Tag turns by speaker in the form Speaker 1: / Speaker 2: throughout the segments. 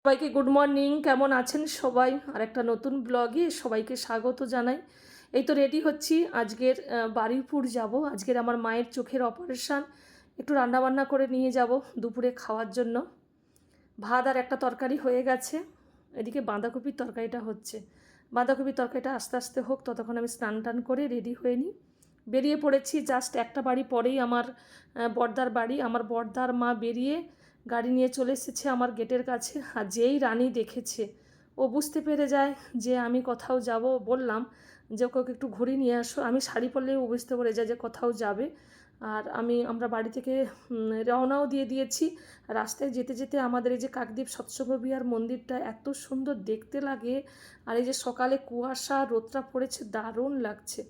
Speaker 1: সবাইকে good morning. কেমন আছেন সবাই? আর একটা নতুন ব্লগে সবাইকে স্বাগত জানাই। এই তো রেডি হচ্ছি, আজকের বারুইপুর যাব। আজকের আমার মায়ের চোখের অপারেশান, একটু রান্নাবান্না করে নিয়ে যাব দুপুরে খাওয়ার জন্য। ভাত আর একটা তরকারি হয়ে গেছে, এদিকে বাঁধাকপির তরকারিটা হচ্ছে। বাঁধাকপির তরকারিটা আস্তে আস্তে হোক, ততক্ষণ আমি স্নান টান করে রেডি হয়ে নিই। বেরিয়ে পড়েছি। জাস্ট একটা বাড়ি পরেই আমার বড়দার বাড়ি। আমার বড়দার মা বেরিয়ে গাড়ি নিয়ে চলে এসেছে আমার গেটের কাছে। আর যেই রানী দেখেছে, ও বুঝতে পেরে যায় যে আমি কোথাও যাব। বললাম যে ওকে একটু ঘুরিয়ে নিয়ে আসো। আমি শাড়ি পরলেই ও বুঝতে পেরে যায় যে কোথাও যাবে। আর আমরা বাড়ি থেকে রওনাও দিয়ে দিয়েছি। রাস্তায় যেতে যেতে আমাদের এই যে কাকদ্বীপ সৎসঙ্গ বিহার মন্দিরটা এত সুন্দর দেখতে লাগে। আর এই যে সকালে কুয়াশা, রোদটা পড়েছে, দারুণ লাগছে।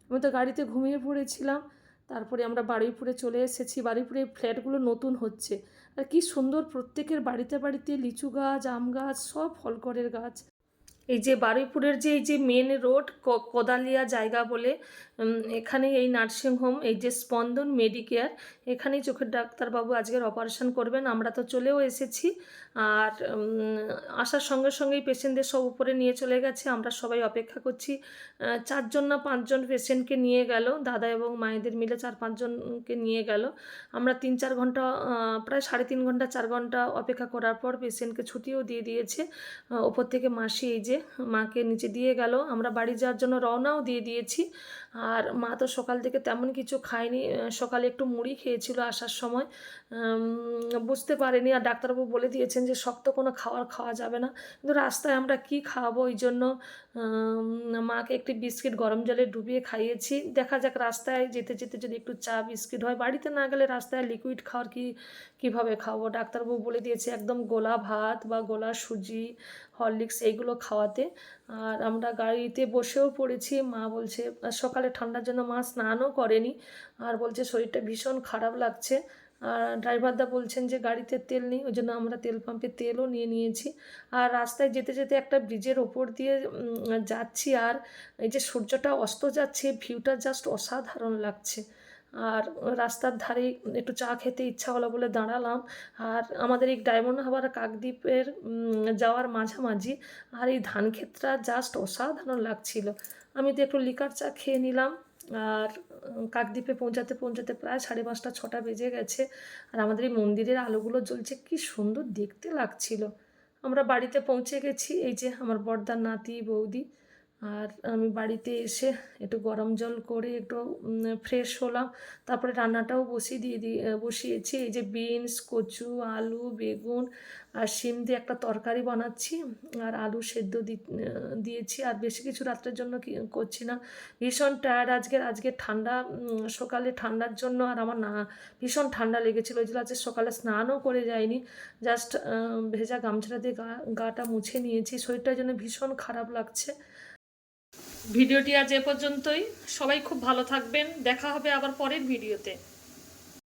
Speaker 1: আমি তো গাড়িতে ঘুমিয়ে পড়েছিলাম। তারপরে আমরা বারুইপুরে চলে এসেছি। বারুইপুরে ফ্ল্যাটগুলো নতুন হচ্ছে। আর কি সুন্দর, প্রত্যেকের বাড়িতে বাড়িতে লিচু গাছ, আম গাছ, সব ফলকরের গাছ। এই যে বারুইপুরের যে এই যে মেন রোড কোদালিয়া জায়গা বলে, এখানে এই নার্সিংহোম, এই যে স্পন্দন মেডিকেয়ার, এখানেই চোখের ডাক্তারবাবু আজকের অপারেশন করবেন। আমরা তো চলেও এসেছি। আর আসার সঙ্গে সঙ্গেই পেশেন্টদের সব উপরে নিয়ে চলে গেছে। আমরা সবাই অপেক্ষা করছি। 4জন না 5জন পেশেন্টকে নিয়ে গেল, দাদা এবং মায়েদের মিলে 4-5জনকে নিয়ে গেল। আমরা 3-4 ঘন্টা, প্রায় 3.5 ঘন্টা 4 ঘন্টা অপেক্ষা করার পর পেশেন্টকে ছুটিও দিয়ে দিয়েছে। ওপর থেকে মাসি এই যে মাকে নিচে দিয়ে গেল। আমরা বাড়ি যাওয়ার জন্য রওনাও দিয়ে দিয়েছি। আর মা তো সকাল থেকে তেমন কিছু খায়নি। সকালে একটু মুড়ি খেয়েছিল আসার সময়, বুঝতে পারেনি। আর ডাক্তারবাবু বলে দিয়েছেন যে শক্ত কোনো খাওয়া যাবে না। কিন্তু রাস্তায় আমরা কি খাওয়াবো, ওই জন্য মাকে একটি বিস্কিট গরম জলে ডুবিয়ে খাইয়েছি। দেখা যাক রাস্তায় যেতে যেতে যদি একটু চা বিস্কিট হয়। বাড়িতে না গেলে রাস্তায় লিকুইড খাওয়ার কীভাবে খাওয়াবো। ডাক্তারবাবু বলে দিয়েছে একদম গোলা ভাত বা গোলা সুজি, হরলিক্স এইগুলো খাওয়াতে। আর আমরা গাড়িতে বসেও পড়েছি। মা বলছে, সকালে ঠান্ডার জন্য মা স্নানও করেনি, আর বলছে শরীরটা ভীষণ খারাপ লাগছে। আর ড্রাইভারদা বলছেন যে গাড়িতে তেল নেই, ওই জন্য আমরা তেল পাম্পে তেলও নিয়ে নিয়েছি। আর রাস্তায় যেতে যেতে একটা ব্রিজের ওপর দিয়ে যাচ্ছি। আর এই যে সূর্যটা অস্ত যাচ্ছে, ভিউটা জাস্ট অসাধারণ লাগছে। আর রাস্তার ধারে একটু চা খেতে ইচ্ছা হলো বলে দাঁড়ালাম। আর আমাদের এই ডায়মন্ড হারবার কাকদ্বীপের যাওয়ার মাঝামাঝি। আর এই ধান ক্ষেতটা জাস্ট অসাধারণ লাগছিল। আমি তো একটু লিকার চা খেয়ে নিলাম। আর কাকদ্বীপে পৌঁছাতে পৌঁছাতে প্রায় 5:30-6টা বেজে গেছে। আর আমাদের এই মন্দিরের আলোগুলো জ্বলছে, কি সুন্দর দেখতে লাগছিল। আমরা বাড়িতে পৌঁছে গেছি। এই যে আমার বড়দার নাতি বৌদি। আর আমি বাড়িতে এসে একটু গরম জল করে একটু ফ্রেশ হলাম। তারপরে রান্নাটাও বসিয়েছি। এই যে বিনস, কচু, আলু, বেগুন আর শিম দিয়ে একটা তরকারি বানাচ্ছি। আর আলু সেদ্ধ দিয়েছি। আর বেশি কিছু রাত্রের জন্য করছি না। ভীষণ টায়ার্ড আজকে ঠান্ডা, সকালে ঠান্ডার জন্য। আর আমার না ভীষণ ঠান্ডা লেগেছিলো, ওই জন্য আজকে সকালে স্নানও করে যায়নি। জাস্ট ভেজা গামছাটা দিয়ে গাটা মুছে নিয়েছি। শরীরটার জন্য ভীষণ খারাপ লাগছে। ভিডিওটি আজ এ পর্যন্তই। সবাই খুব ভালো থাকবেন। দেখা হবে আবার পরের ভিডিওতে।